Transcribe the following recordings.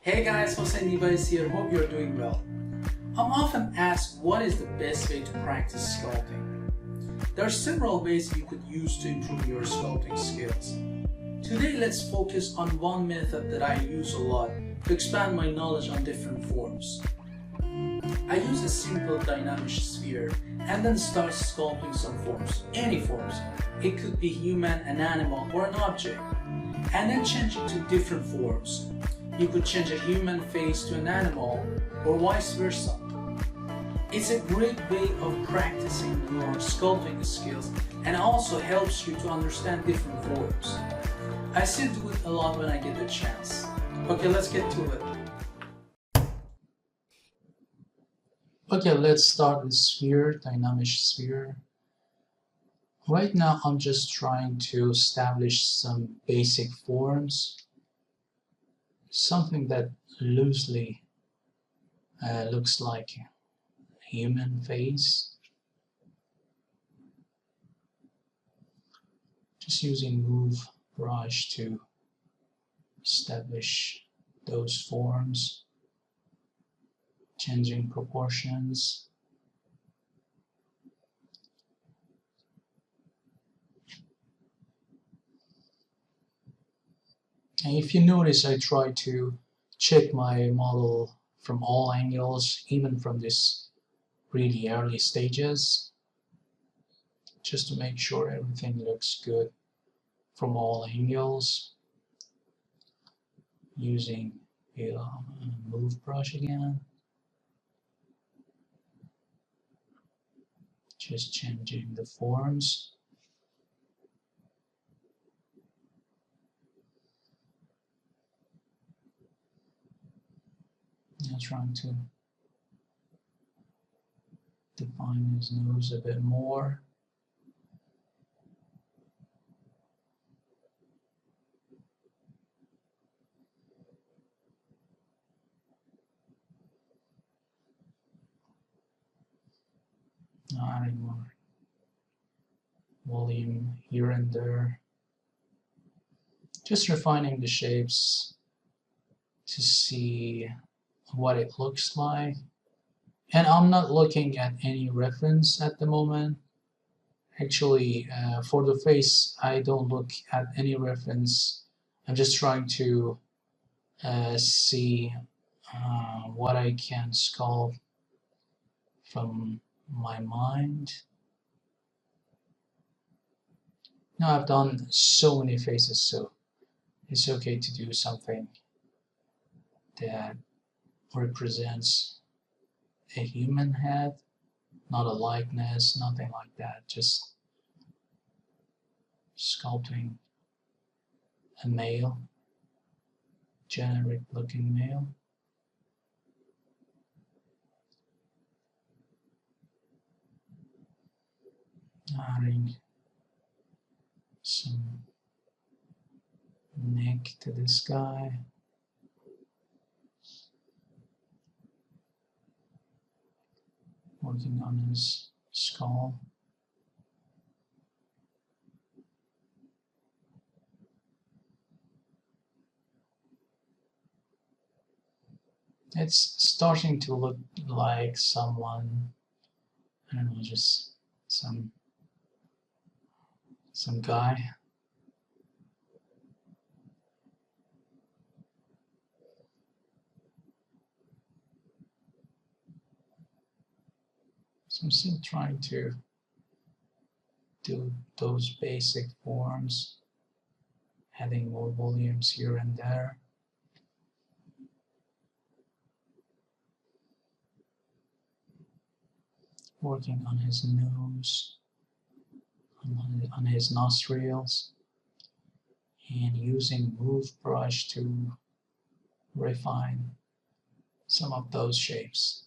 Hey guys, Hosseindiba is here. Hope you're doing well. I'm often asked what is the best way to practice sculpting. There are several ways you could use to improve your sculpting skills. Today let's focus on one method that I use a lot to expand my knowledge on different forms. I use a simple Dynamesh sphere and then start sculpting some forms, any forms. It could be human, an animal, or an object, and then change it to different forms. You could change a human face to an animal, or vice versa. It's a great way of practicing your sculpting skills and also helps you to understand different forms. I still do it a lot when I get the chance. Okay, let's get to it. Okay, let's start with sphere, Dynamesh sphere. Right now I'm just trying to establish some basic forms. Something that loosely looks like a human face. Just using move brush to establish those forms, changing proportions. And if you notice, I try to check my model from all angles, even from this really early stages, just to make sure everything looks good from all angles. Using a move brush again, just changing the forms. I'm trying to define his nose a bit more. Adding more volume here and there. Just refining the shapes to see what it looks like. And I'm not looking at any reference at the moment. Actually, for the face, I don't look at any reference. I'm just trying to see what I can sculpt from my mind. Now I've done so many faces, so it's okay to do something that represents a human head, not a likeness, nothing like that, just sculpting a male, generic looking male. Adding some neck to this guy. Working on his skull. It's starting to look like someone, I don't know, just some guy. So I'm still trying to do those basic forms, adding more volumes here and there. Working on his nose, on his nostrils, and using move brush to refine some of those shapes.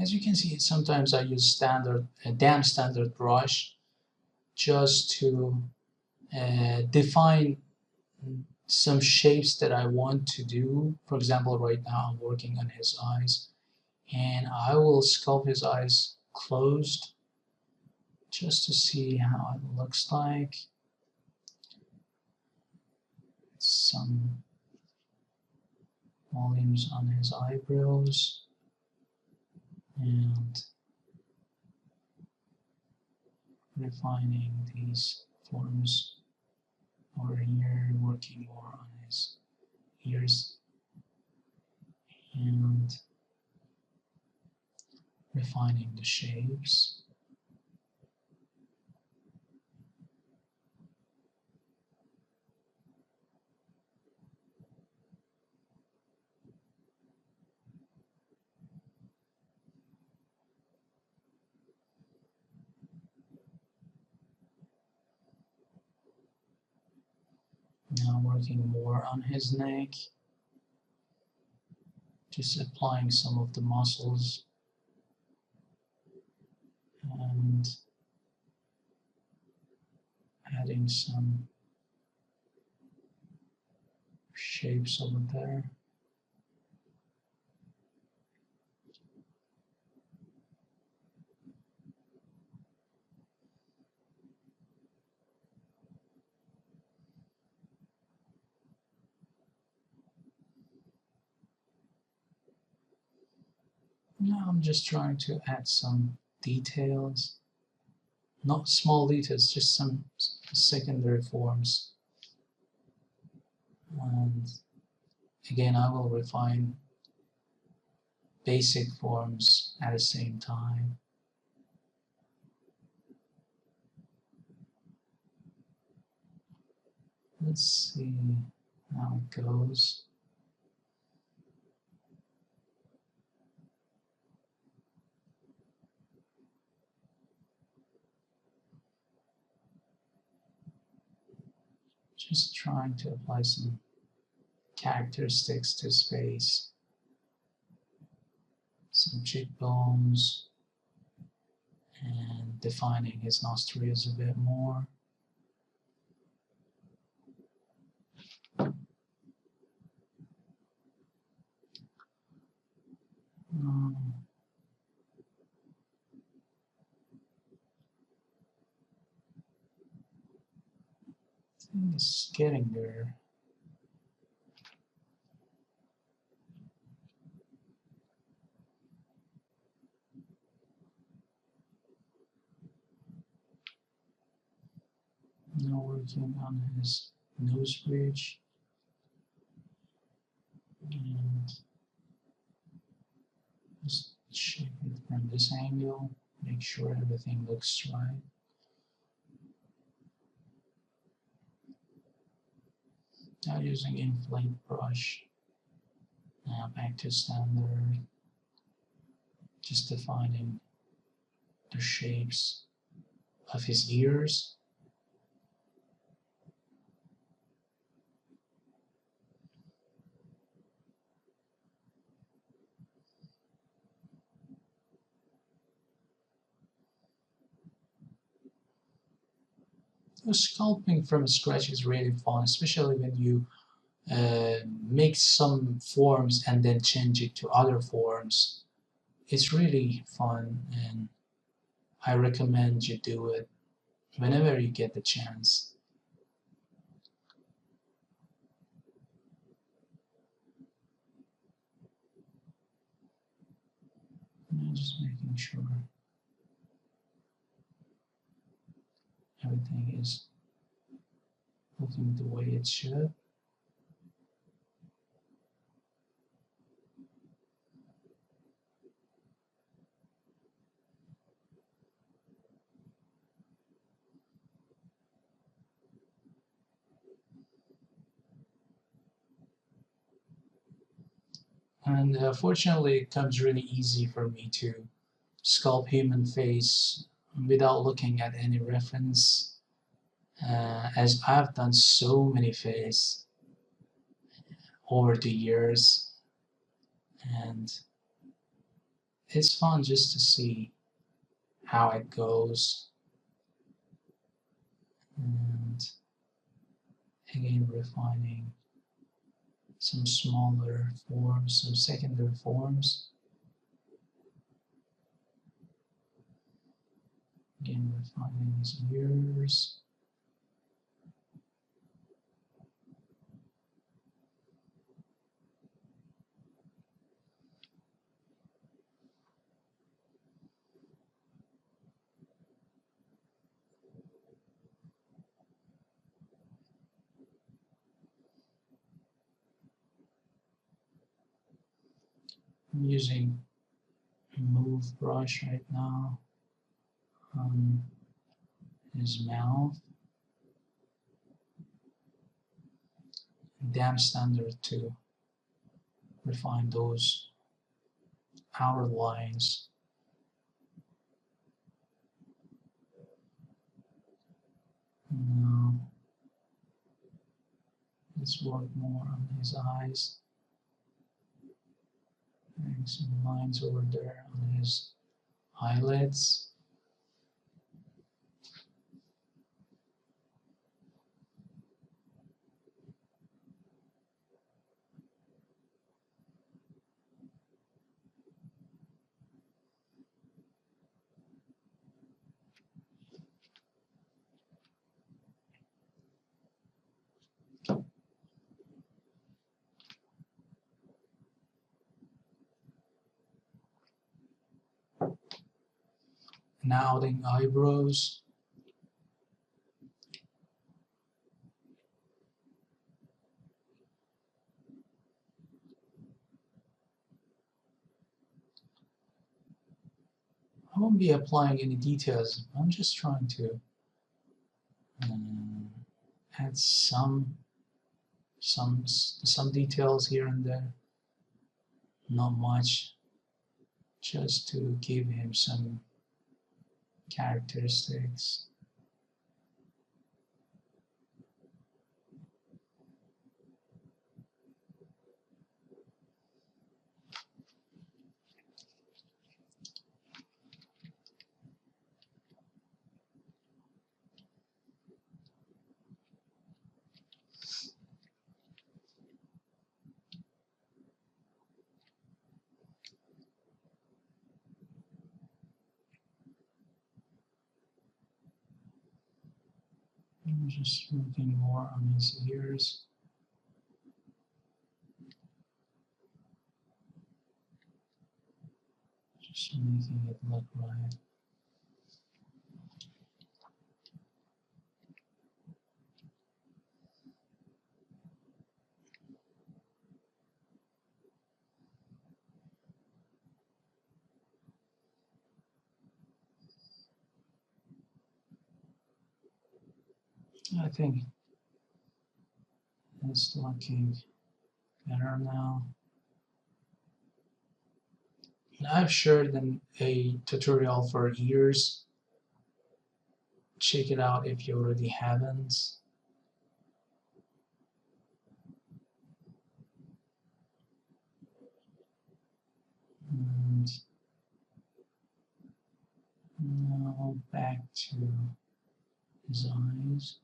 As you can see, sometimes I use a damp standard brush just to define some shapes that I want to do. For example, right now I'm working on his eyes, and I will sculpt his eyes closed just to see how it looks like. Some volumes on his eyebrows, and refining these forms over here, working more on his ears and refining the shapes. Now working more on his neck, just applying some of the muscles and adding some shapes over there. Now I'm just trying to add some details, not small details, just some secondary forms. And again, I will refine basic forms at the same time. Let's see how it goes. Just trying to apply some characteristics to his face, some cheekbones, and defining his nostrils a bit more. I think it's getting there. Now working on his nose bridge and just shape it from this angle, make sure everything looks right. Now using inflate brush, now back to standard, just defining the shapes of his ears. Sculpting from scratch is really fun, especially when you make some forms and then change it to other forms. It's really fun, and I recommend you do it whenever you get the chance. I'm just making sure everything is looking the way it should. And fortunately, it comes really easy for me to sculpt human face without looking at any reference, as I've done so many faces over the years, and it's fun just to see how it goes. And again, refining some smaller forms, some secondary forms. Again, refining his ears. I'm using a move brush right now on his mouth. Dam standard to refine those outer lines. Now, let's work more on his eyes. Adding some lines over there on his eyelids. Now adding eyebrows. I won't be applying any details. I'm just trying to add some details here and there. Not much, just to give him some characteristics. I'm just looking more on his ears. Just making it look right. I think it's looking better now. I've shared a tutorial for ears. Check it out if you already haven't. And now back to his eyes.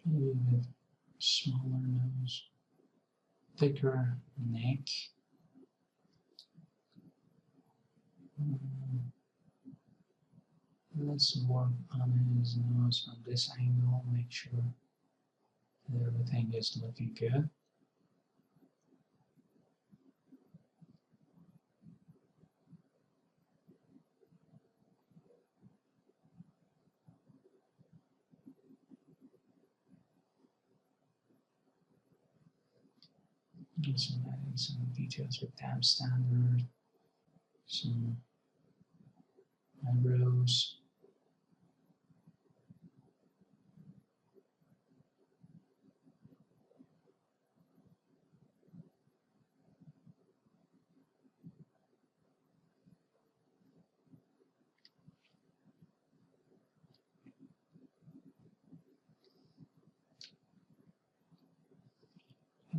Maybe a bit smaller nose, thicker neck. Let's work on his nose from this angle, make sure that everything is looking good. So adding some details with tab standard, some eyebrows.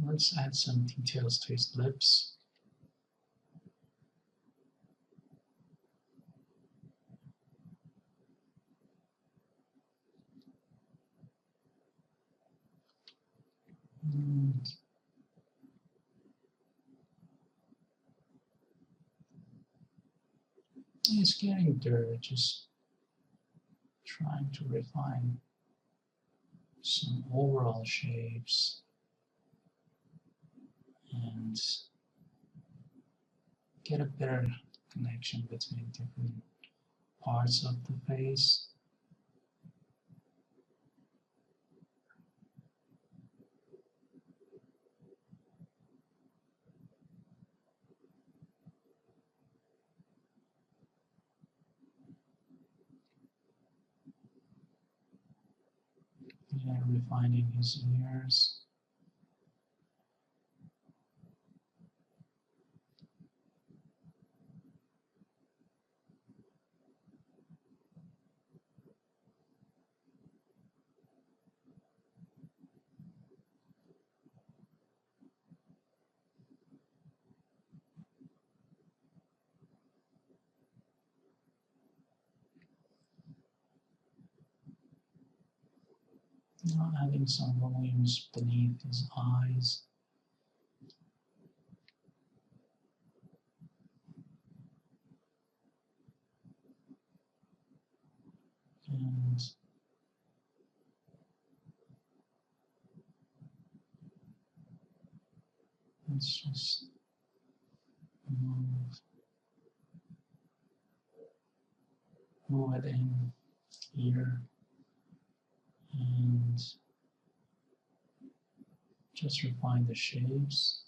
Let's add some details to his lips. And it's getting there, just trying to refine some overall shapes and get a better connection between different parts of the face. Yeah, refining his ears. Now adding some volumes beneath his eyes. And let's just move it in here and just refine the shapes.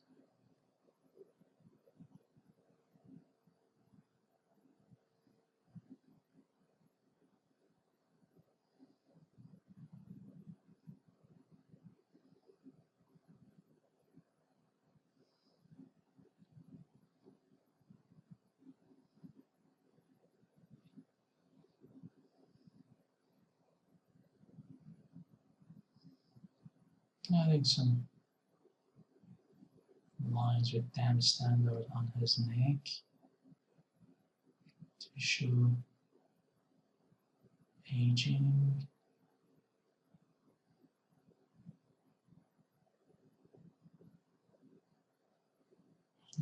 Adding some lines with damp standard on his neck to show aging.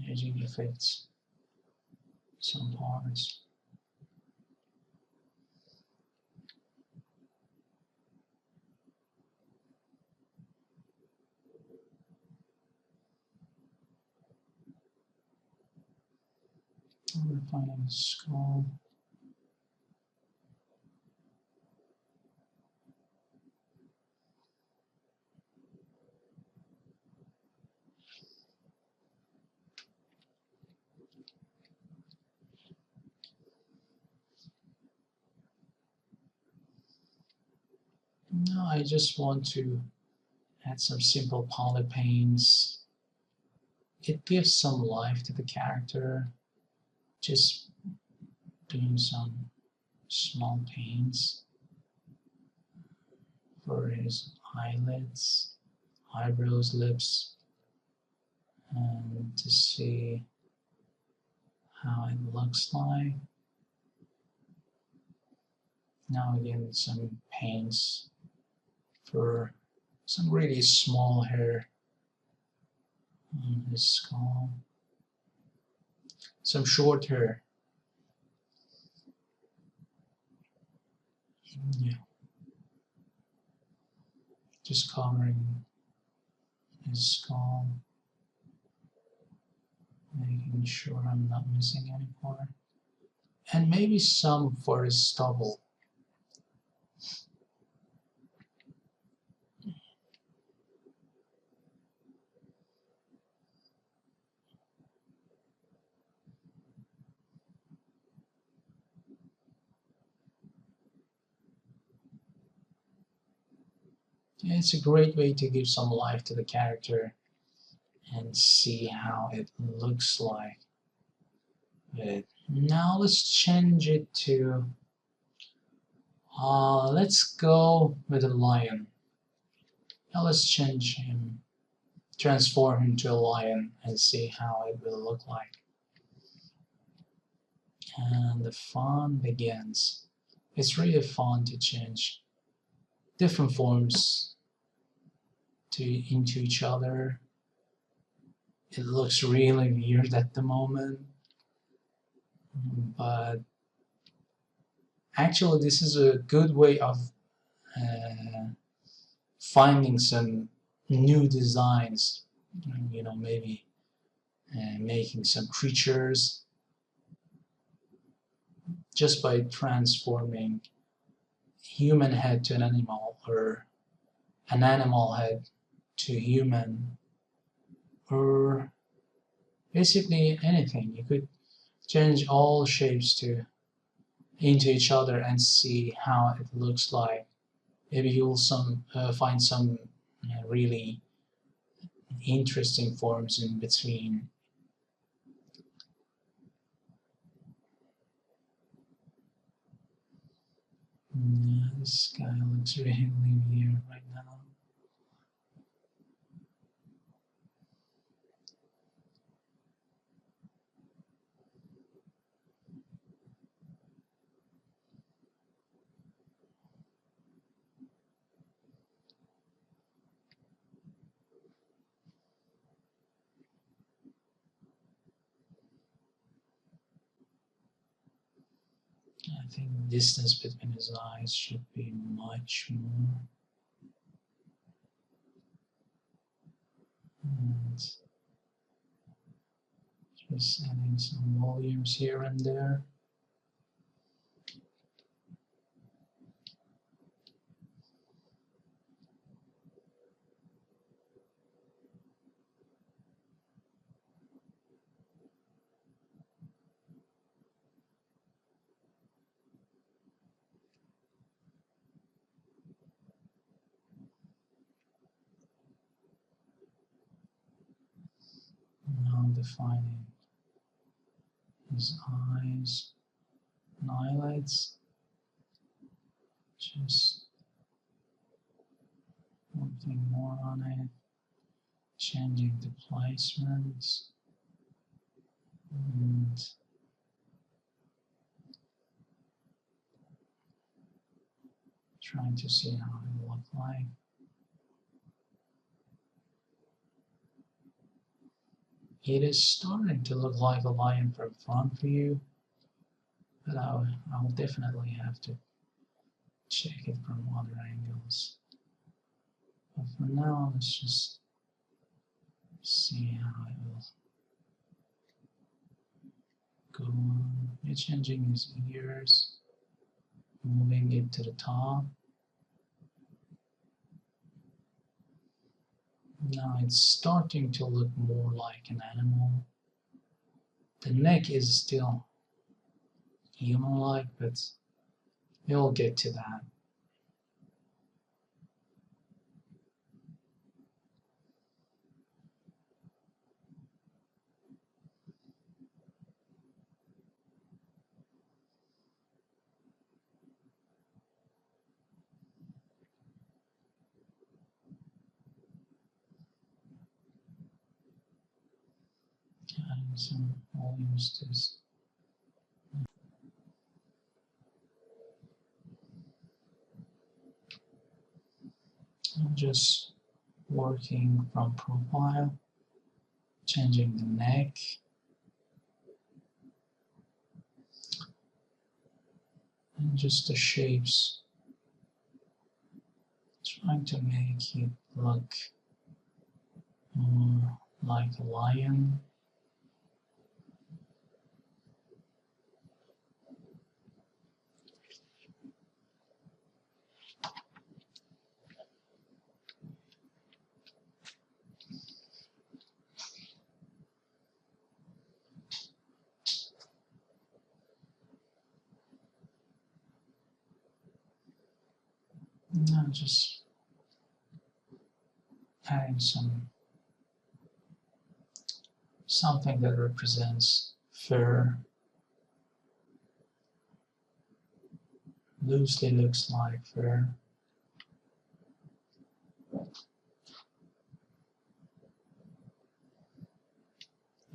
Aging affects some parts. Refining the skull. Now I just want to add some simple polypaints. It gives some life to the character. Just doing some small paints for his eyelids, eyebrows, lips, and to see how it looks like. Now again, some paints for some really small hair on his skull, some short hair. Yeah, just covering his skull, making sure I'm not missing any part, and maybe some for his stubble. It's a great way to give some life to the character and see how it looks like. Now let's change it to, let's go with a lion. Now let's change him transform into a lion and see how it will look like. And the fun begins. It's really fun to change different forms into each other. It looks really weird at the moment, but actually this is a good way of finding some new designs, maybe making some creatures just by transforming human head to an animal, or an animal head to human, or basically anything. You could change all shapes into each other and see how it looks like. Maybe you'll find some really interesting forms in between. Yeah, this guy looks really weird right now. I think the distance between his eyes should be much more. And just adding some volumes here and there. Now defining his eyes and eyelids. Just working more on it, changing the placements, and trying to see how it will look like. It is starting to look like a lion from front for you, but I'll definitely have to check it from other angles. But for now, let's just see how it will go on. You're changing his ears, moving it to the top. Now it's starting to look more like an animal. The neck is still human-like, but we'll get to that. Adding some volumes to this. I'm just working from profile, changing the neck, and just the shapes, trying to make it look more like a lion. Now just adding something that represents fur. Loosely looks like fur.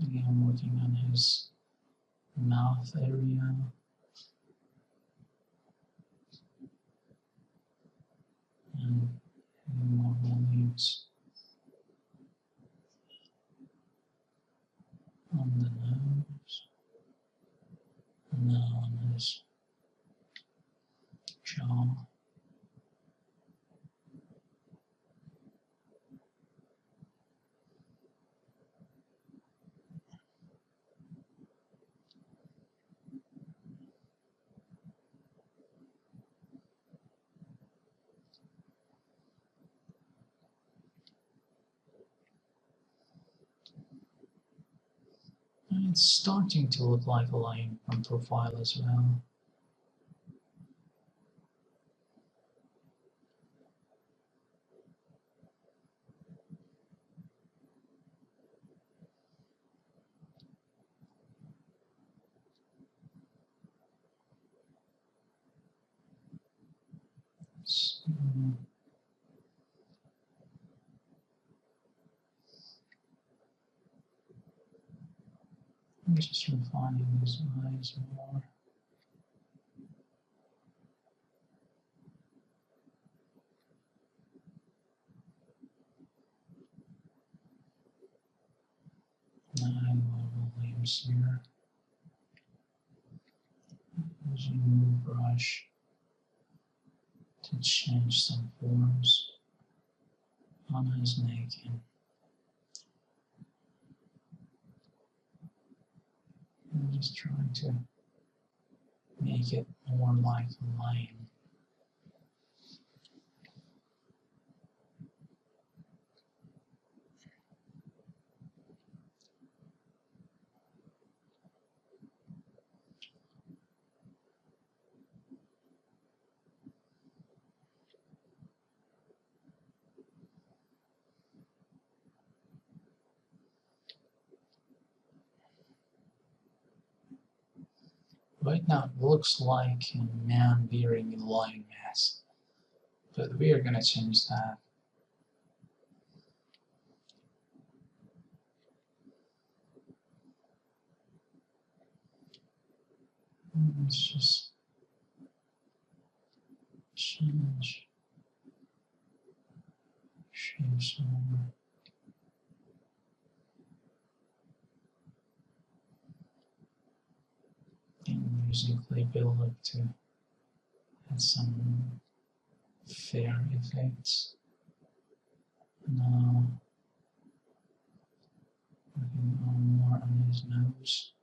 Again, working on his mouth area. And more volumes on the nose. And now on his jaw. And it's starting to look like a line from profile as well. So, I'm just refining his eyes more. Nine more volumes here. Using a new brush to change some forms on his neck. And I'm just trying to make it more like a lion. Right now it looks like a man wearing a lion mask, but we are going to change that. Let's just change shapes more. And using clay buildup to add some fair effects. Now working on more on his nose.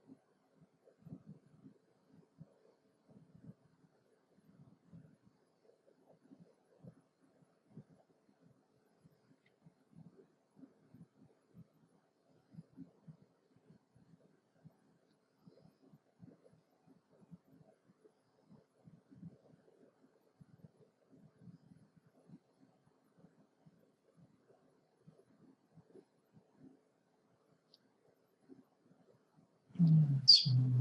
Let's move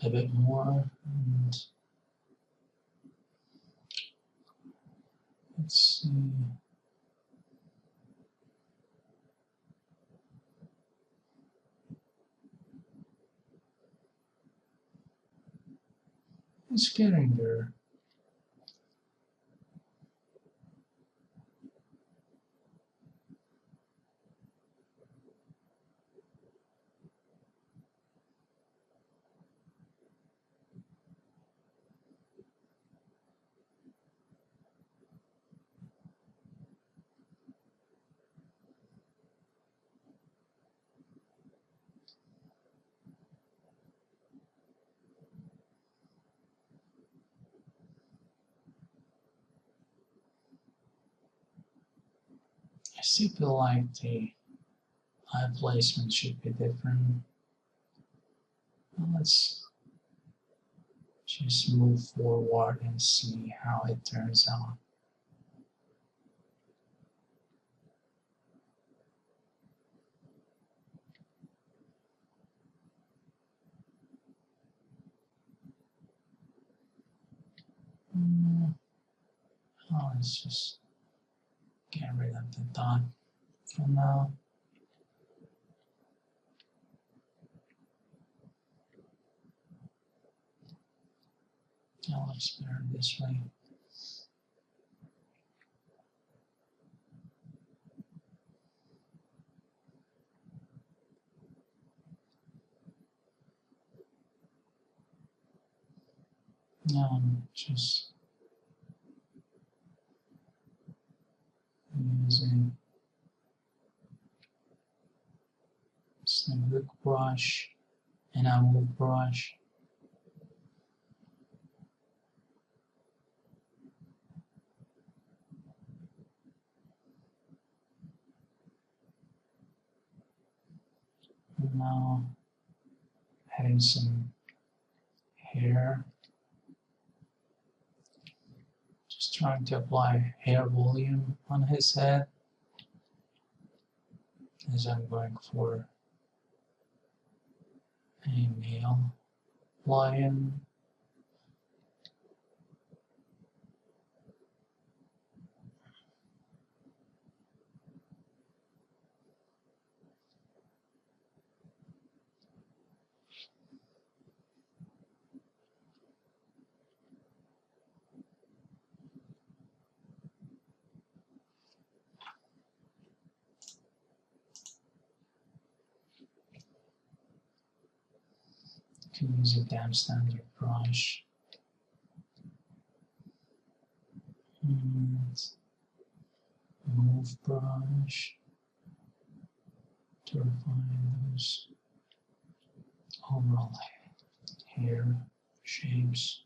a bit more, and let's see. It's getting there. I still feel like the eye placement should be different. Well, let's just move forward and see how it turns out. Oh, let's just get rid of the dot for now. Now looks better this way. Now I'm just using some hook brush and a move brush. And now adding some hair. Just trying to apply hair volume on his head as I'm going for a male lion. You can use a damn standard brush. And move brush to refine those overall hair shapes.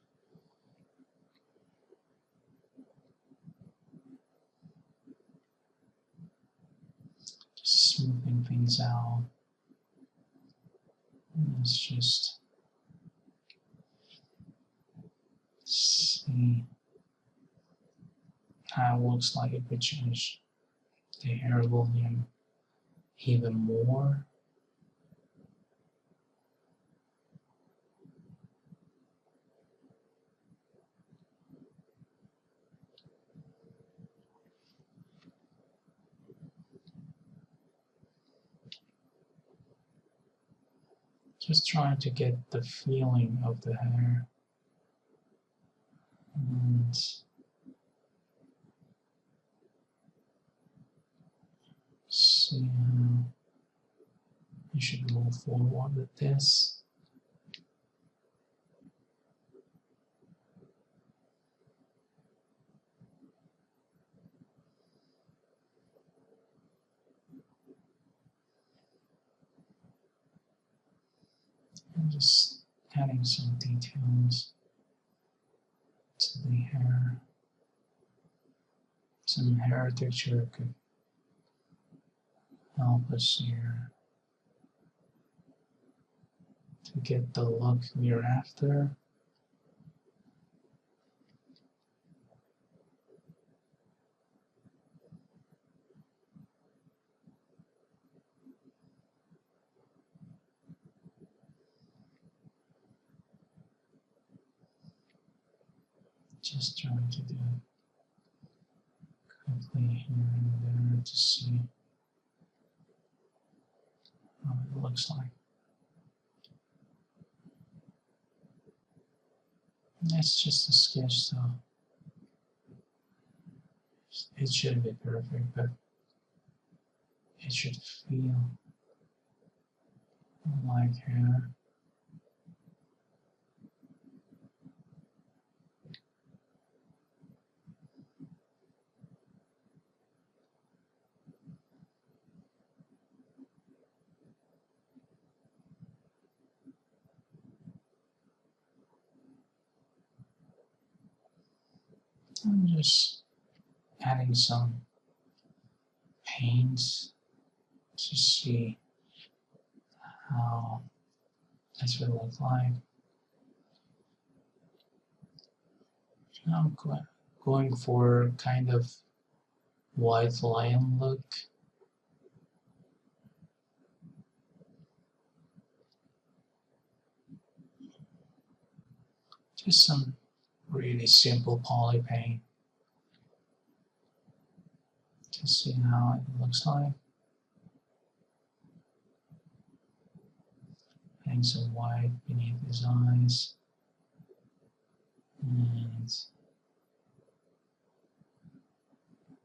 Just smoothing things out. And let's just see how it looks like if we change the hair volume even more. Just trying to get the feeling of the hair. And see how you should move forward with this. And just adding some details to the hair. Some hair texture could help us here to get the look we're after. Just trying to do quickly here and there to see how it looks like. That's just a sketch, so it shouldn't be perfect, but it should feel like hair. I'm just adding some paints to see how this will look like. I'm going for kind of white lion look. Just some really simple poly paint to see how it looks like. Adding some white beneath his eyes. And let's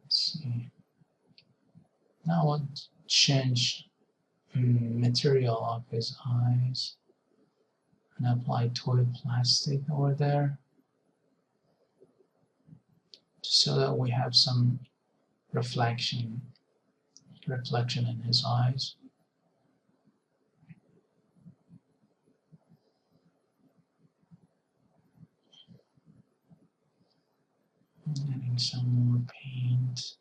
see. Now I'll change material of his eyes and apply toy plastic over there, so that we have some reflection in his eyes. Adding some more paint.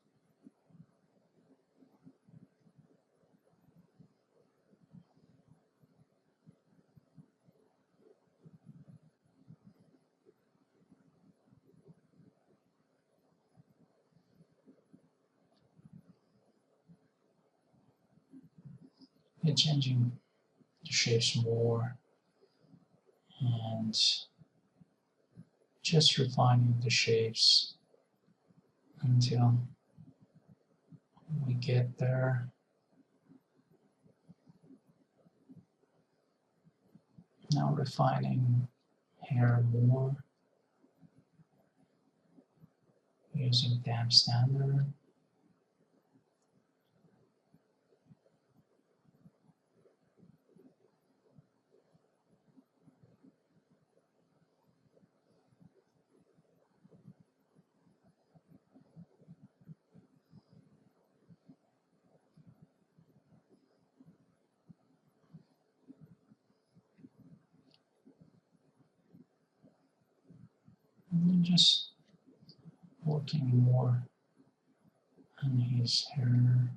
And changing the shapes more and just refining the shapes until we get there. Now refining hair more using damp standard. And just working more on his hair,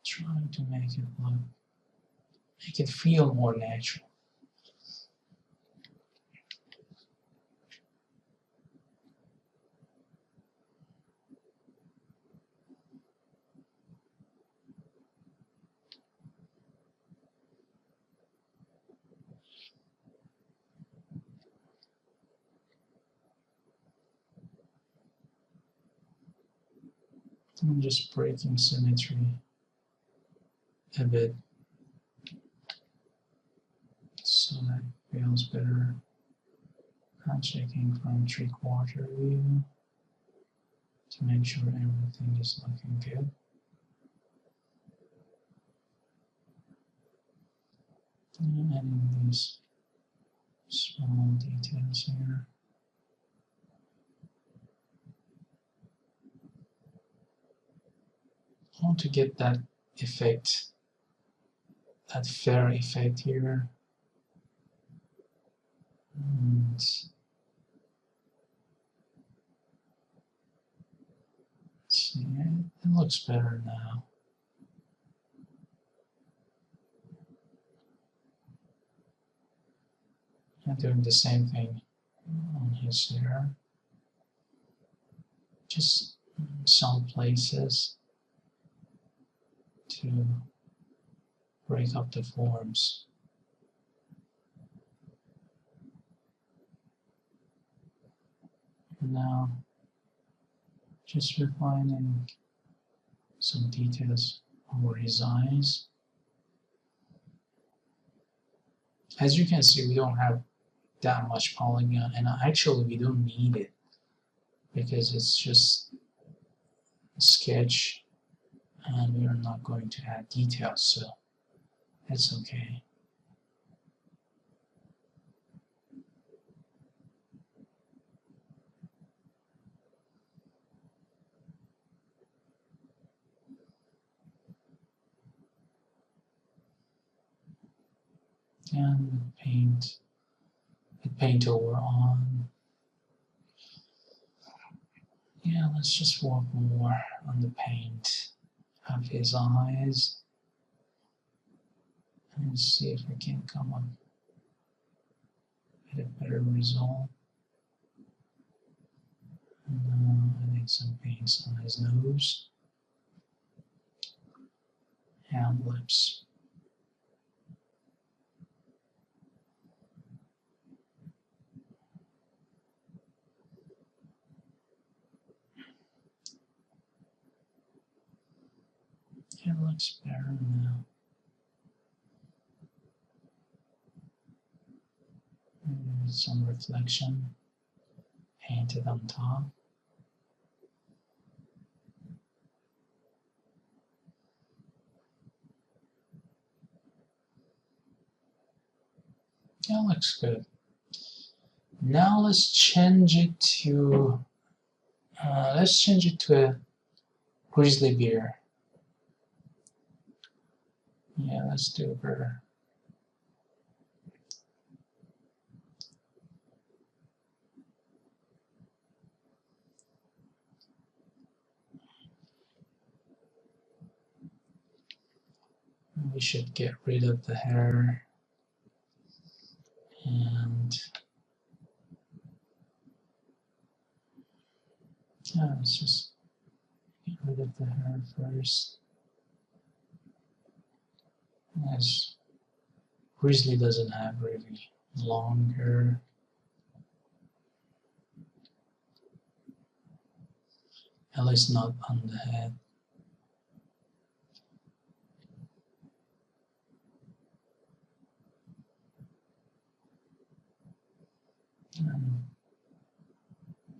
trying to make it feel more natural. I'm just breaking symmetry a bit so that it feels better. I'm checking from 3/4 view to make sure everything is looking good. And adding these small details here. I want to get that effect, that fair effect here. And see, it looks better now. I'm doing the same thing on his hair. Just some places to break up the forms. And now just refining some details over his eyes. As you can see, we don't have that much polygon, and actually we don't need it because it's just a sketch and we are not going to add details, so that's okay. And paint over on. Yeah, let's just work more on the paint of his eyes and see if we can come up with a better result. And I think some paints on his nose and lips. It looks better now. some reflection painted on top. That looks good. Now let's change it to a grizzly bear. Yeah, let's do a bear. We should get rid of the hair and yeah, let's just get rid of the hair first. As grizzly doesn't have really long hair. At least not on the head.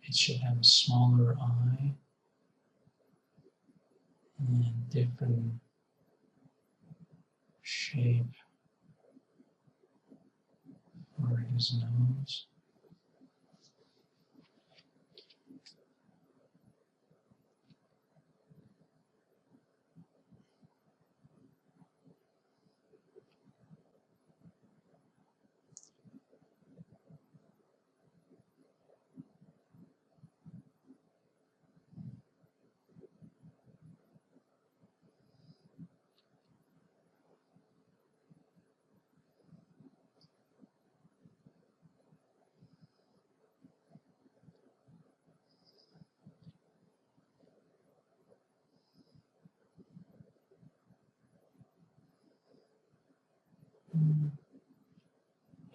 It should have a smaller eye and different shape for his nose.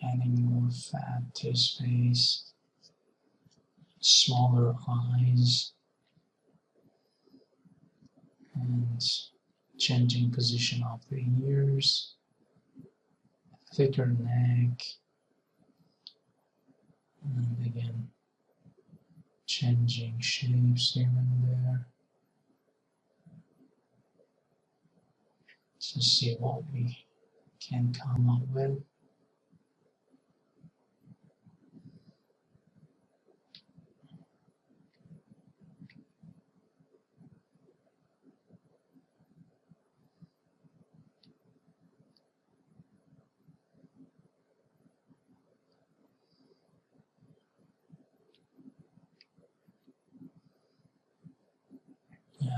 Adding more fat to his face, smaller eyes, and changing position of the ears, thicker neck, and again changing shapes here and there to see what we can come up with.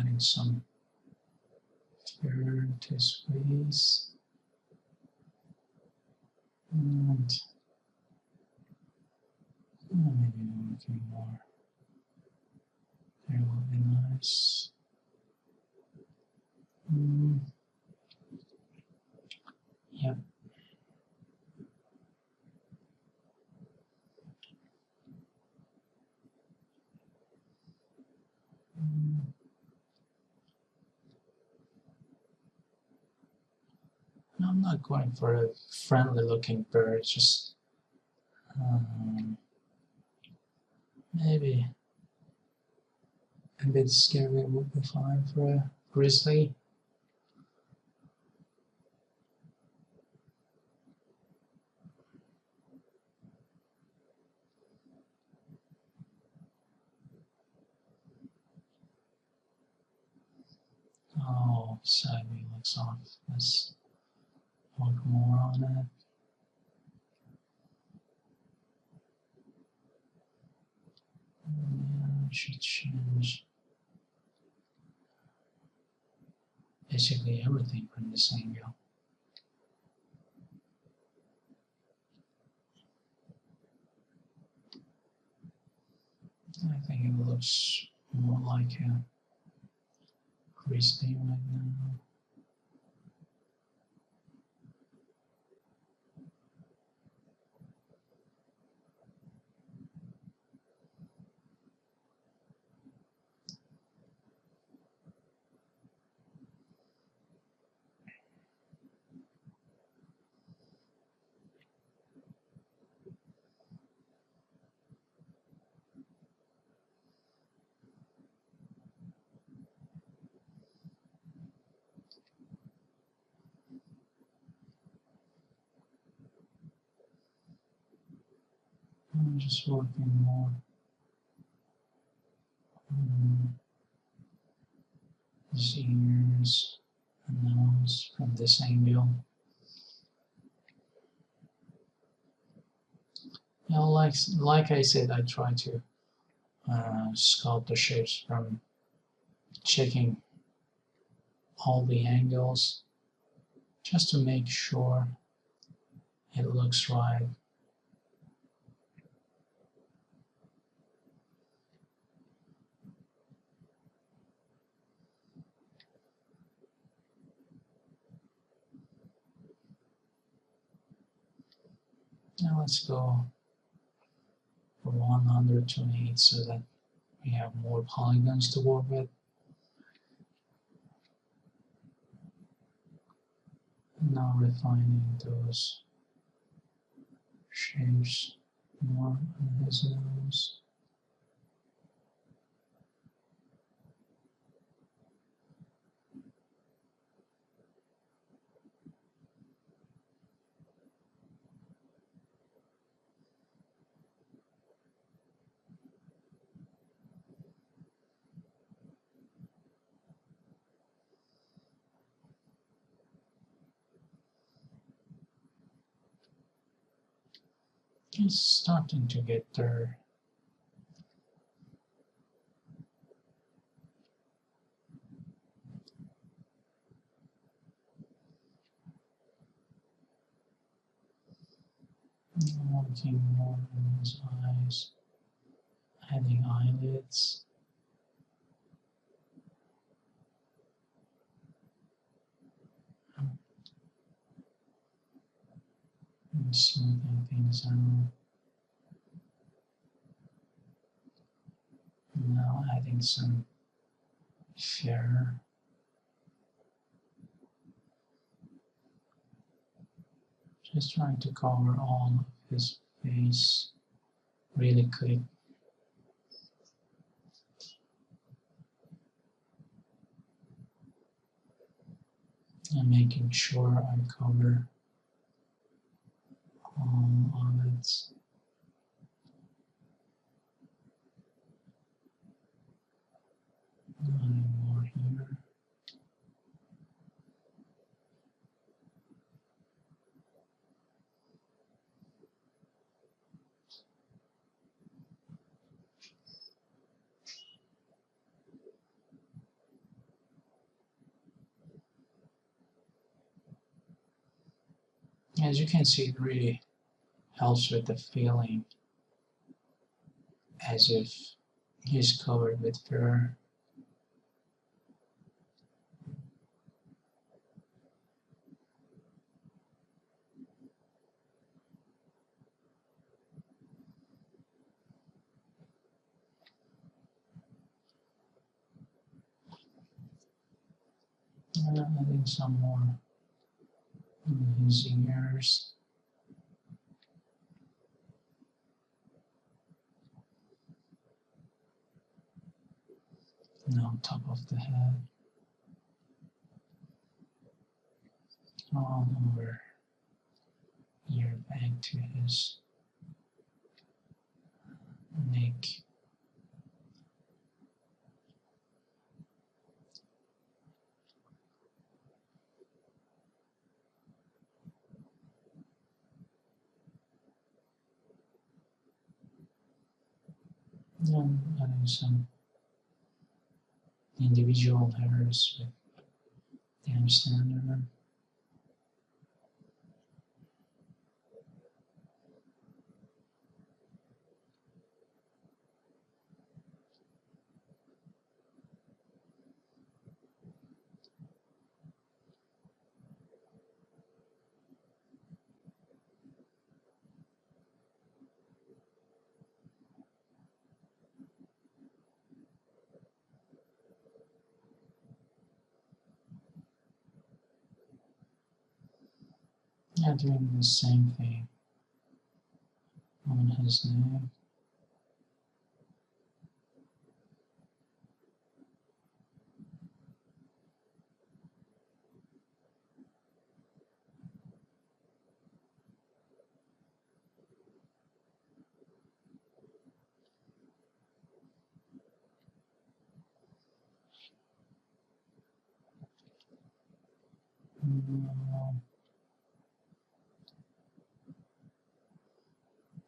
Adding some fur to his face, and maybe looking more. There will be nice. Yep. I'm not going for a friendly looking bird, just maybe a bit scary would be fine for a grizzly. Oh, side view looks off. Let's work more on it. Yeah, I should change basically everything from this angle. I think it looks more like a grizzly right now. I'm just working more on his ears and nose from this angle. You know, like I said, I try to sculpt the shapes from checking all the angles just to make sure it looks right. Now let's go for 128 so that we have more polygons to work with. Now refining those shapes more on his nose. It's starting to get there. I'm working more on his eyes, adding eyelids. And smoothing things out. Now adding some fur. Just trying to cover all of his face really quick. And making sure I cover all of it. Adding more here. As you can see, it really helps with the feeling as if he's covered with fur. Adding some more in his ears. Now top of the head. All over here back to his neck. Then adding some individual hairs with the standard. Yeah, doing the same thing on his neck.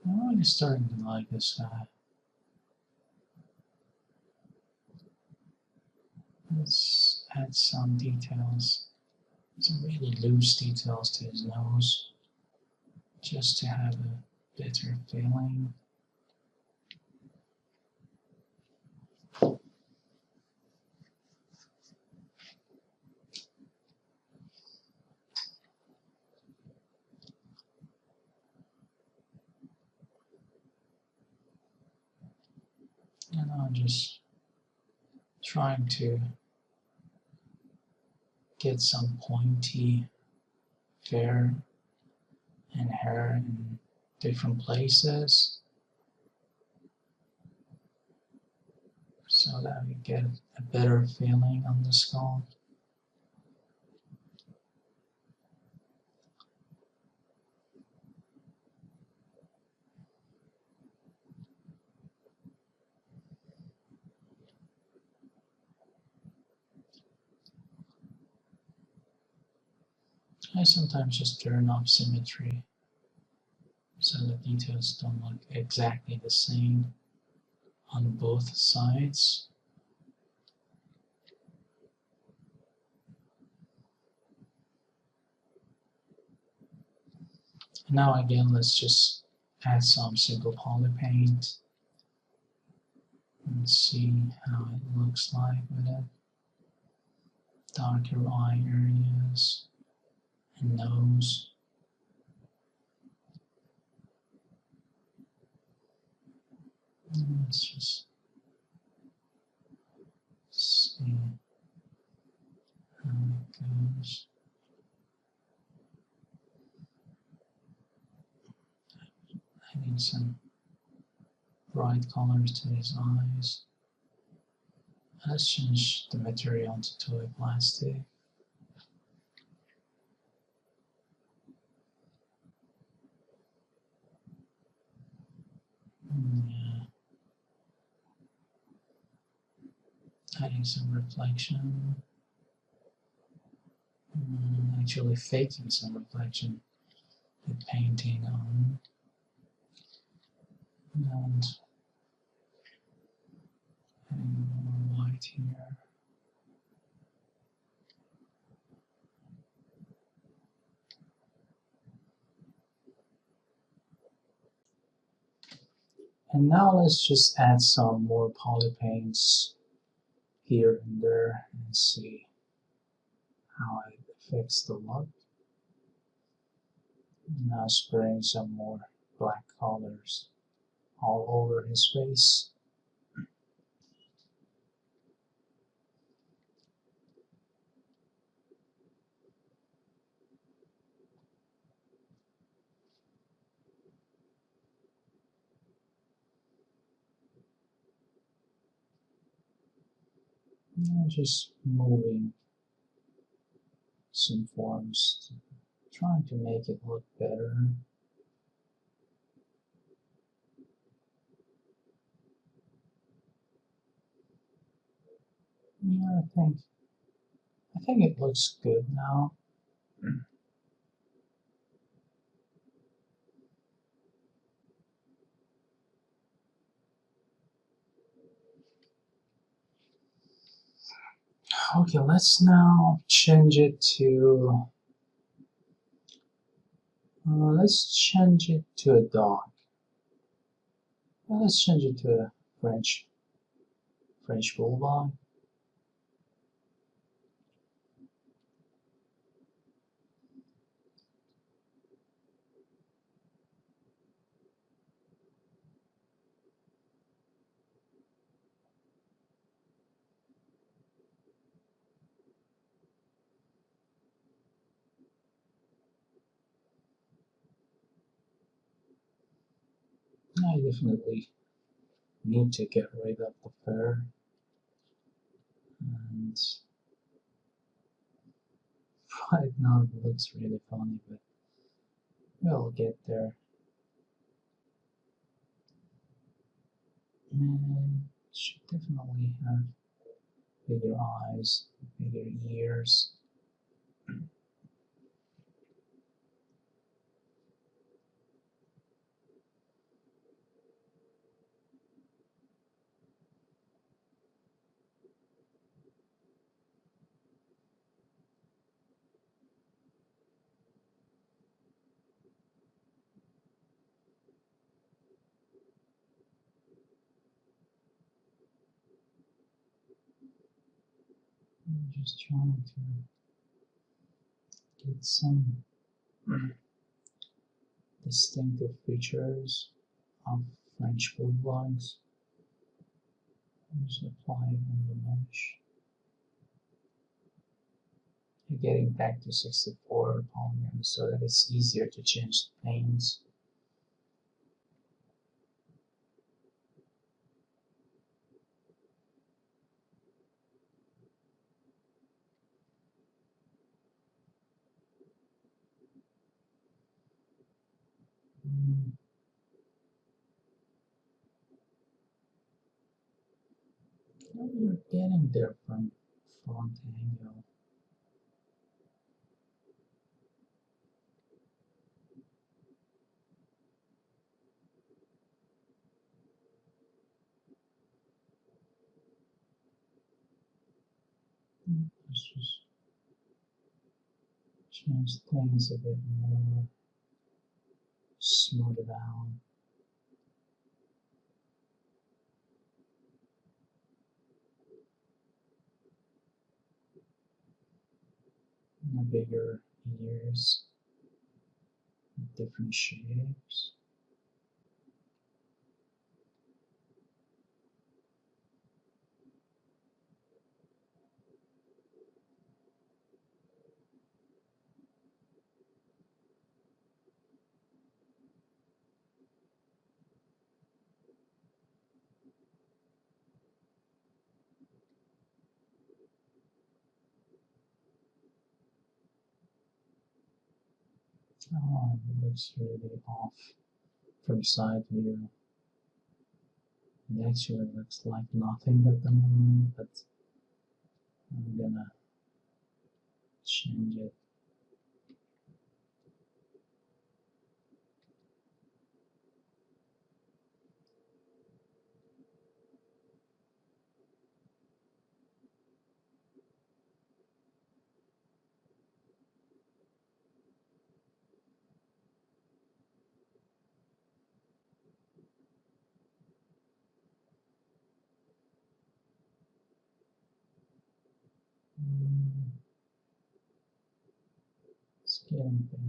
I'm really starting to like this guy. Let's add some details, some really loose details to his nose, just to have a better feeling. And I'm just trying to get some pointy fur and hair in different places so that we get a better feeling on the skull. I sometimes just turn off symmetry so the details don't look exactly the same on both sides. Now again, let's just add some simple poly paint and see how it looks like with it. Darker eye areas and nose. And let's just see how it goes. Adding some bright colors to his eyes. Let's change the material to toy plastic. Yeah. Adding some reflection. Actually faking some reflection with painting on. And adding more white here. And now let's just add some more poly paints here and there and see how it affects the look. Now spraying some more black colors all over his face. Now just moving some forms, trying to make it look better. Yeah, I think it looks good now. Okay, let's now change it to a dog. Well, let's change it to a French bulldog. I definitely need to get rid of the fur, and right now it looks really funny, but we'll get there. And should definitely have bigger eyes, bigger ears. just trying to get some distinctive features of French blue lines. Just apply it on the mesh. You're getting back to 64 polygons so that it's easier to change the planes. You're getting there from front angle. Let's just change things a bit more, smooth it out. Bigger ears with different shapes. Oh, it looks really off from side view. It actually looks like nothing at the moment, but I'm gonna change it. It's getting better.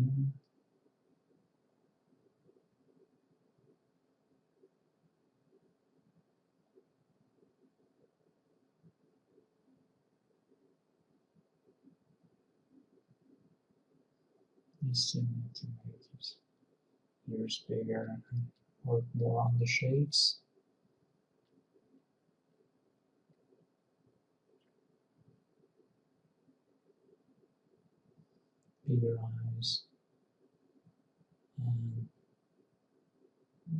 You still need to make his ears bigger and work more on the shapes. Bigger eyes. And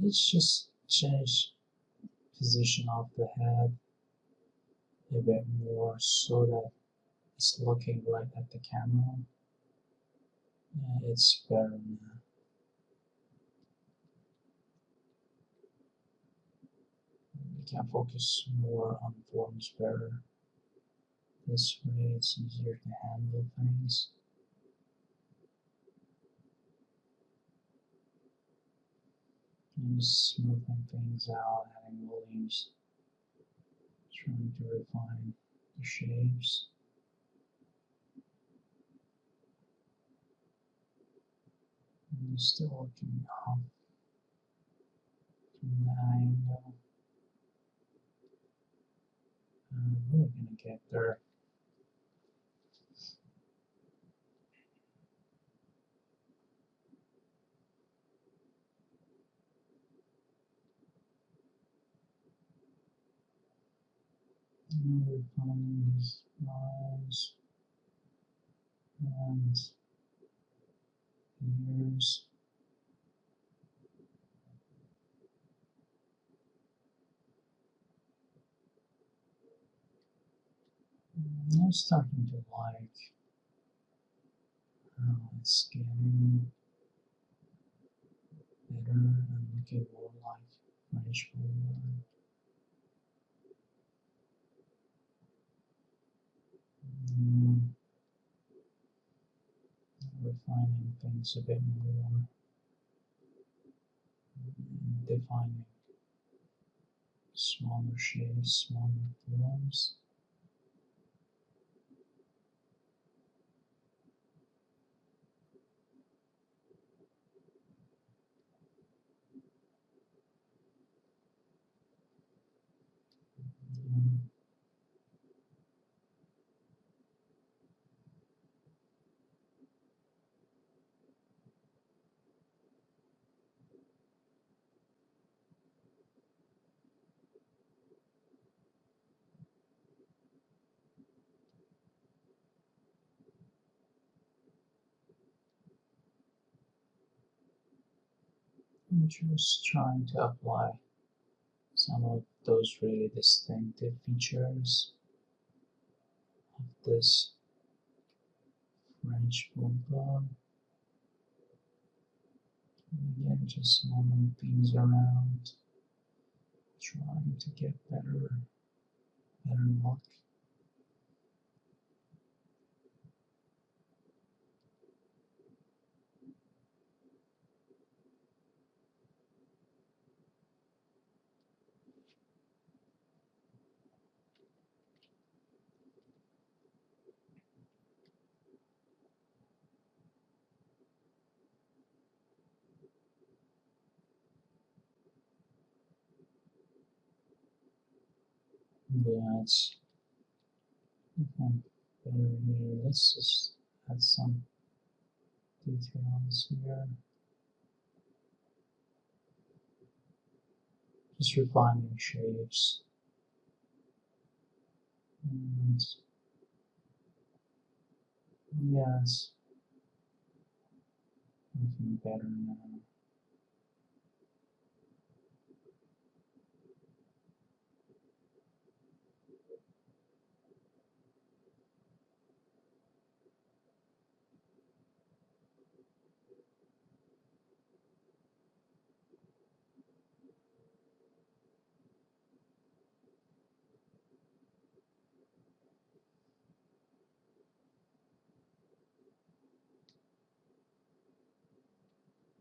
let's just change position of the head a bit more so that it's looking right at the camera. Yeah, it's better now. You can focus more on forms better. This way it's easier to handle things. And just smoothing things out, adding volumes, trying to refine the shapes. And still working up from that angle. We're gonna get there. Now refining his eyes and ears. I'm starting to like how it's getting better and looking more like French woman. Refining things a bit more, defining smaller shapes, smaller forms. I'm just trying to apply some of those really distinctive features of this French bulldog. And again, just moving things around, trying to get better look. Yeah, it's better here. Let's just add some details here. Just refining shapes. And yeah, it's looking better now.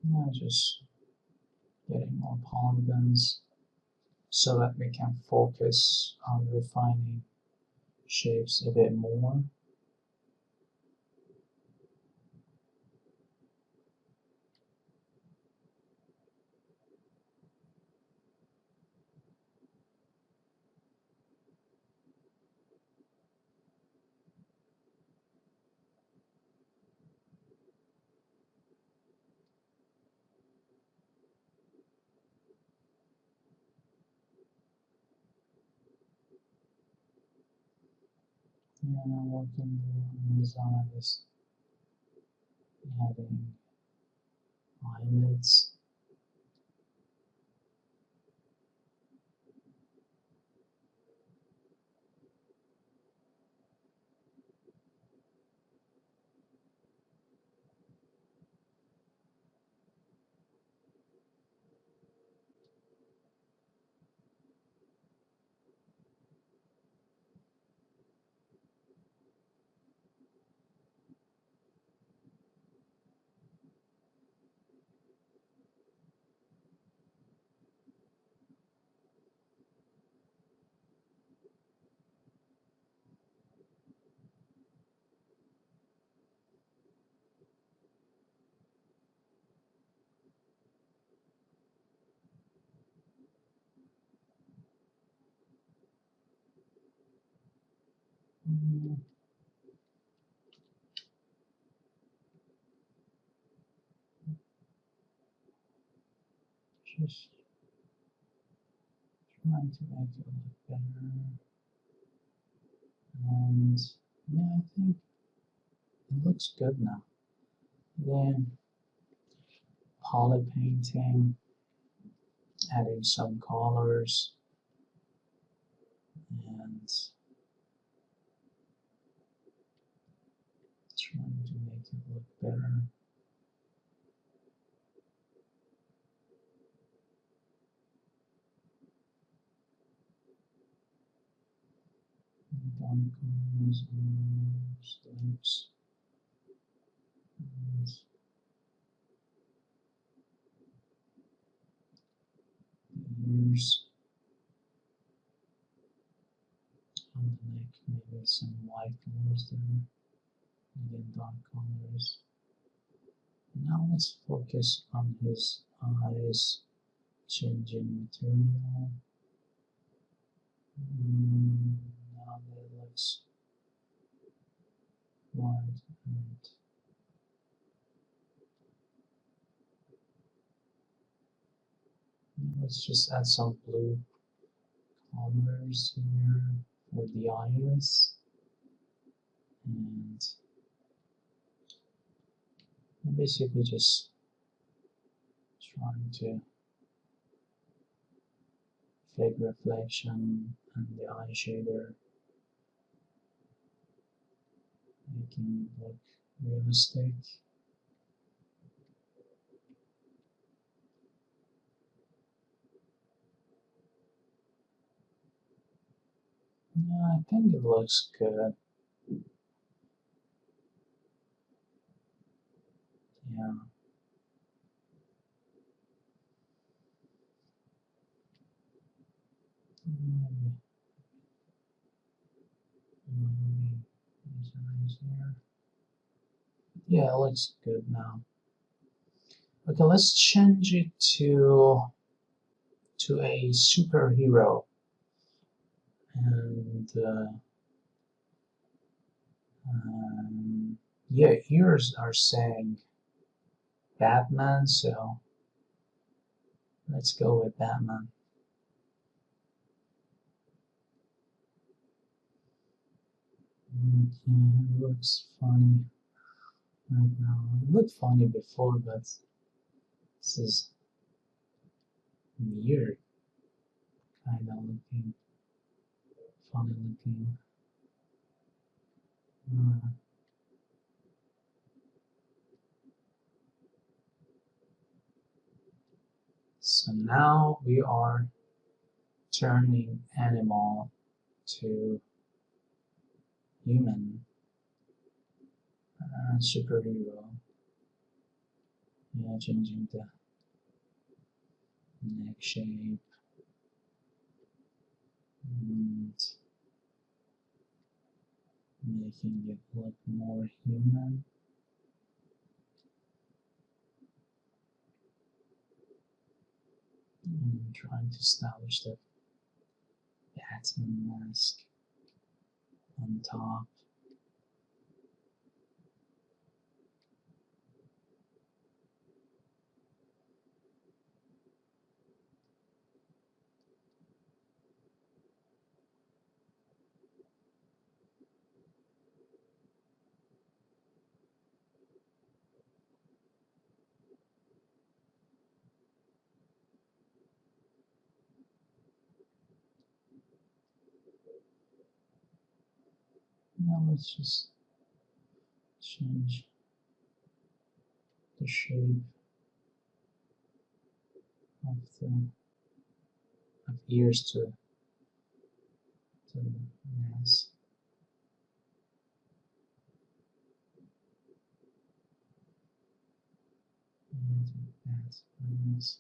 Now just getting more polygons so that we can focus on refining shapes a bit more. Yeah, working more on his eyes, having eyelids. Mm, Just trying to make it look better. And yeah, I think it looks good now. Then poly painting, adding some colors, and trying to make it look better. Dark colors on his lips, and the ears, on the neck, maybe some white colors there, again dark colors. Now let's focus on his eyes, changing material. Now that looks white, and let's just add some blue colors here for the iris, and basically just Trying to fake reflection and the eye shader, making it look realistic. Yeah, I think it looks good. Yeah. Maybe moving these eyes here. Yeah, it looks good now. Okay, let's change it to a superhero, and yeah, ears are saying Batman, so let's go with Batman. Okay, it looks funny right now. It looked funny before, but this is weird, kind of looking, funny looking. Uh, so now we are turning animal to human, superhero. Yeah, changing the neck shape and making it look more human. And trying to establish the Batman mask on top. Now let's just change the shape of the ears to the mask. And that mask.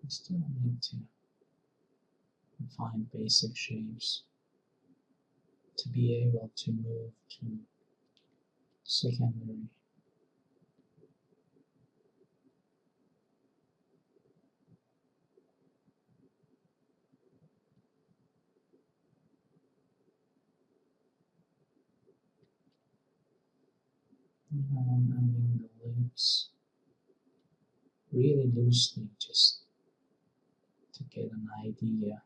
We still need to define basic shapes to be able to move to secondary. Now I'm adding the lips really loosely just to get an idea.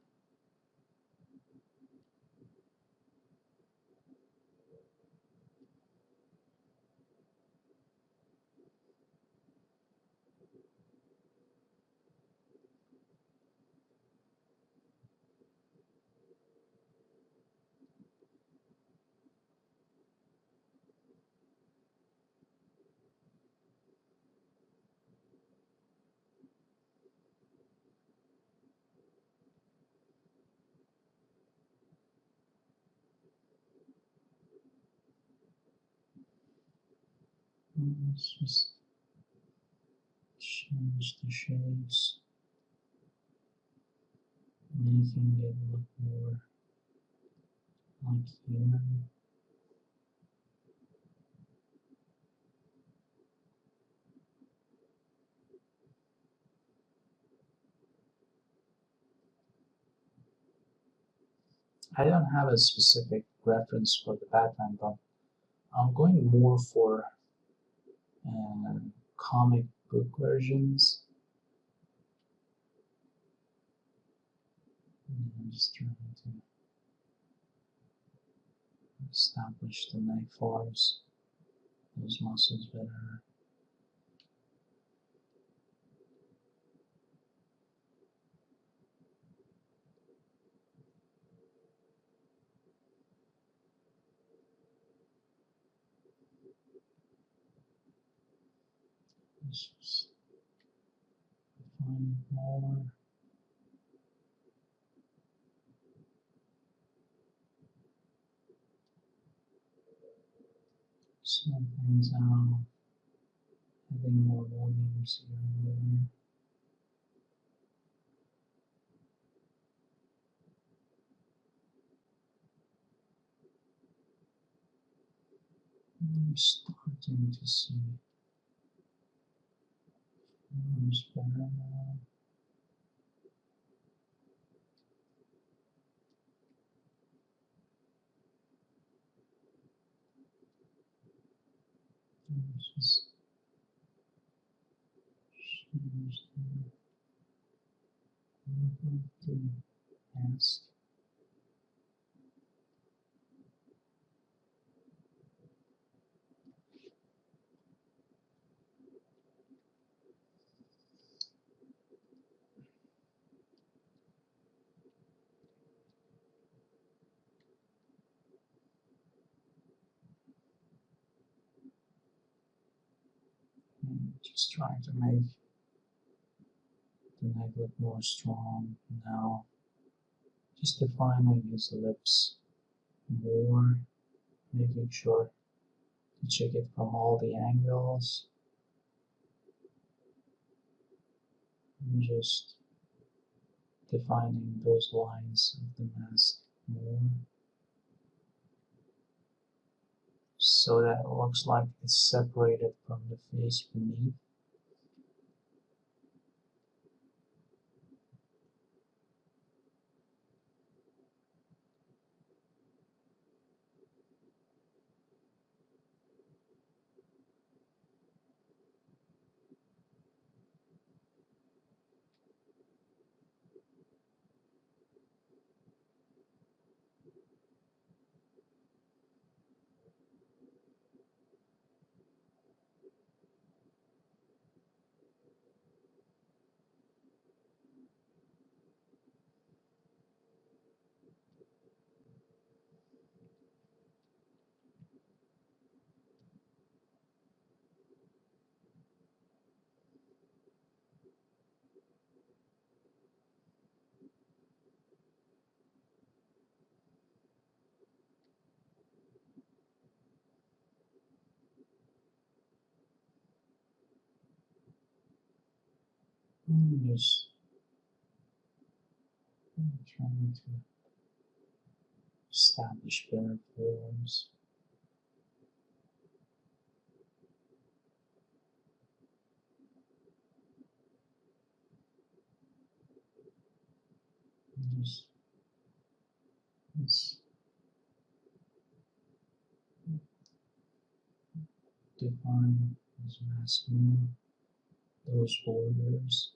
Let's just change the shapes, making it look more like human. I don't have a specific reference for the Batman, but I'm going more for comic book versions. I'm just trying to establish the neck forms, those muscles better. Let's just define it more. Smooth things out, having more volumes here and there. I'm starting to see forms better now. Let's just change the mask. And just trying to make the neck look more strong now. Just defining his lips more, making sure to check it from all the angles, and just defining those lines of the mask more, so that it looks like it's separated from the face beneath. Just trying to establish better forms. Just let's define this mask more, those borders.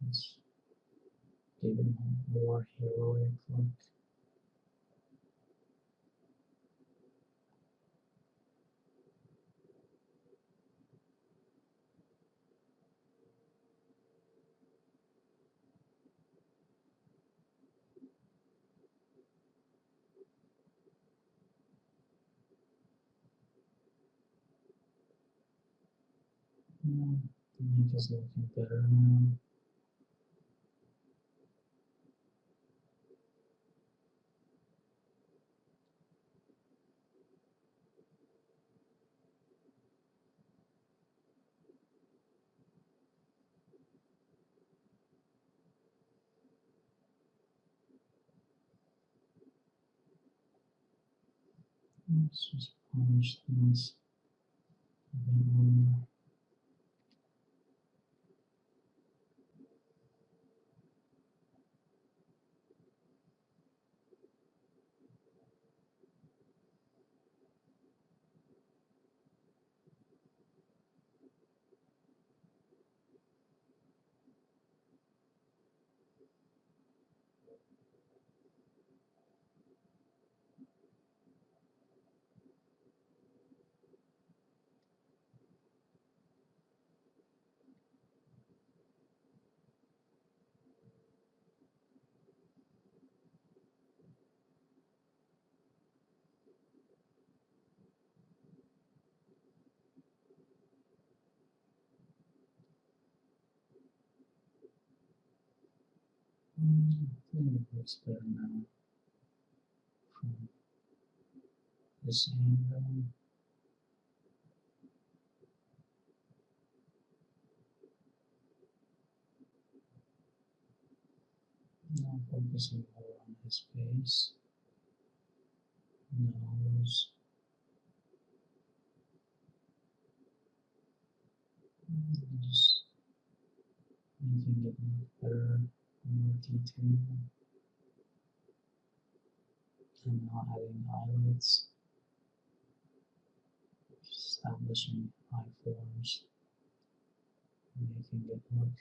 Let's give him a more heroic look. The neck is looking better now. Let's just polish things a bit more. think it looks better now from this angle. Now focusing more on his face, nose, and just making it look better, more detailed. And now adding eyelids, establishing eye forms, making it look better.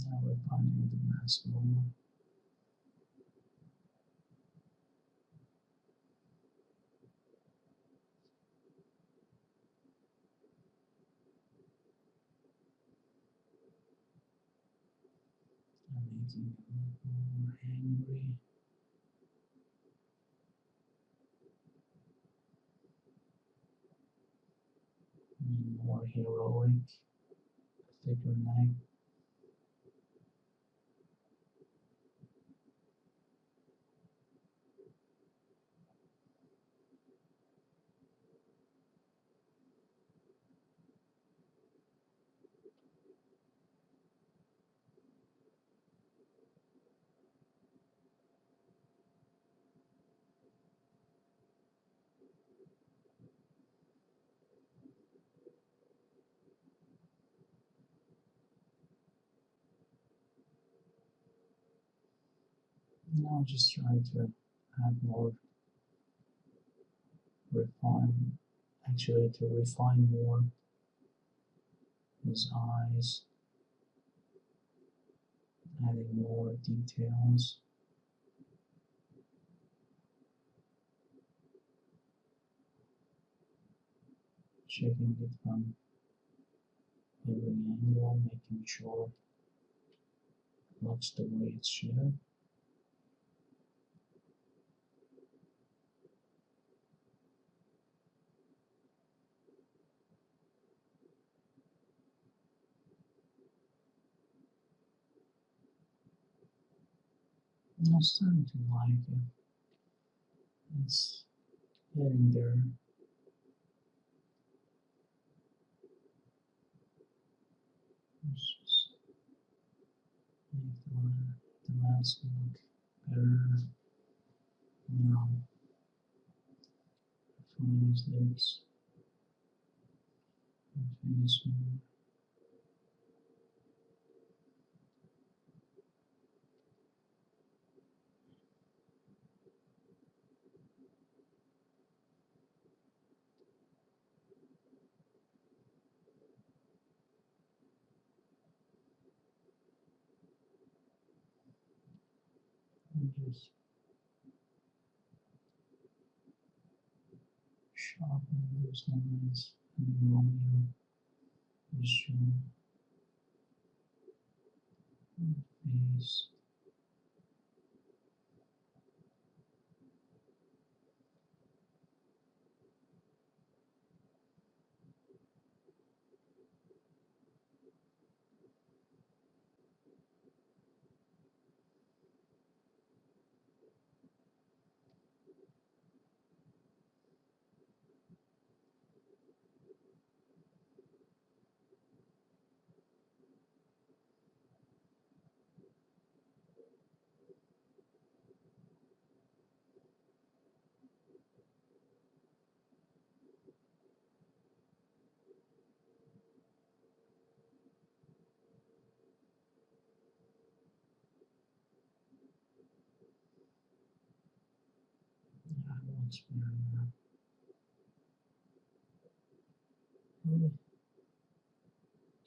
Now refining the mask more. And making it look more angry. And more heroic, thicker neck. Now just trying to add more to refine more his eyes, adding more details. Checking it from every angle, making sure it looks the way it should. I'm starting to like it. It's getting there. Let's just make the mask look better. Now, refine his lips and face more. And just sharpen those lines, adding volume, visual, face. Yeah, it looks better now. Really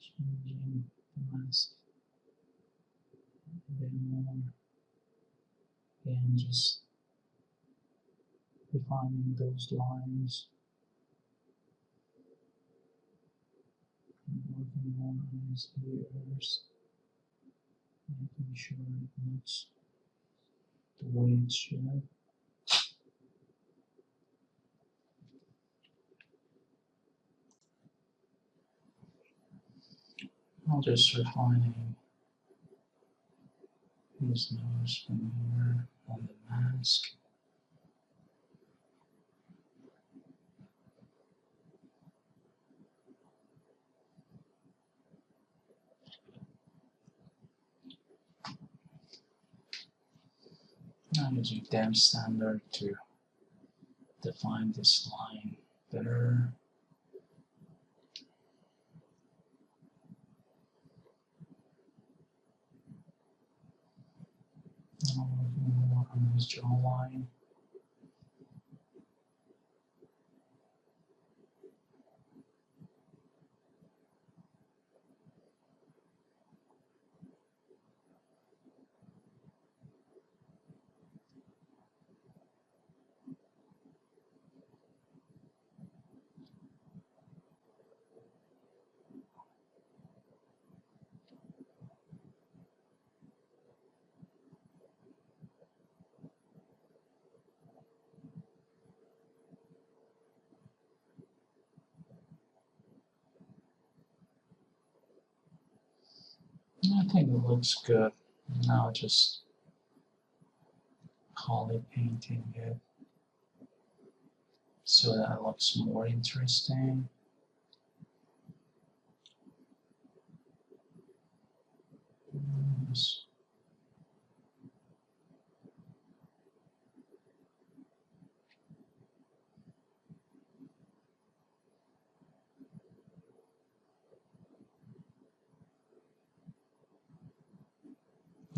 changing the mask a bit more. and just defining those lines. And working more on his ears, making sure it looks the way it should. I'll just refining his nose from here on the mask. I'm using damn standard to define this line better. Now working more on his jawline. I think it looks good. Now just poly painting it so that it looks more interesting.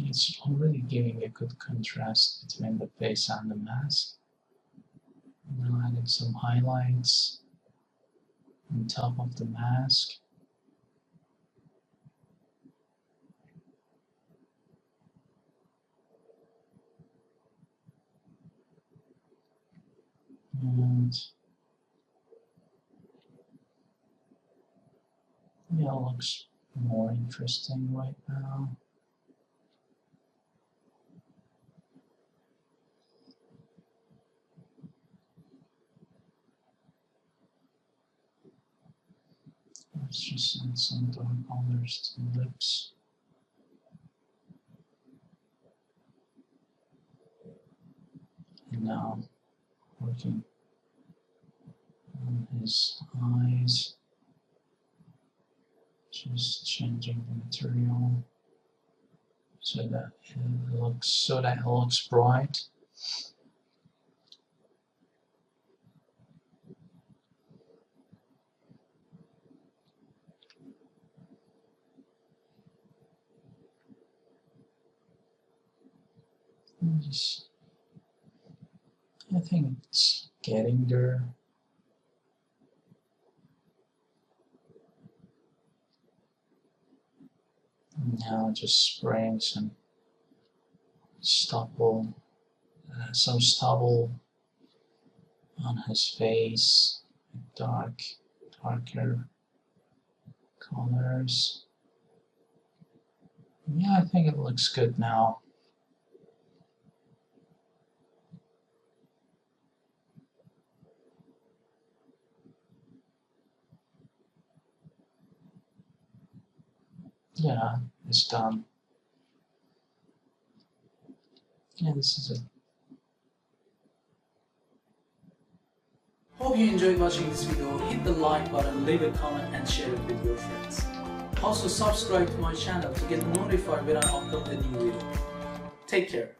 It's already giving a good contrast between the face and the mask. Now adding some highlights on top of the mask. And yeah, it looks more interesting right now. Let's just add some dark colors to the lips. And now working on his eyes, just changing the material so that it looks bright. I think it's getting there. Now just spraying some stubble on his face, darker colors. Yeah, I think it looks good now. Yeah, it's done. Yeah, this is it. Hope you enjoyed watching this video. Hit the like button, leave a comment and share it with your friends. Also subscribe to my channel to get notified when I upload a new video. Take care.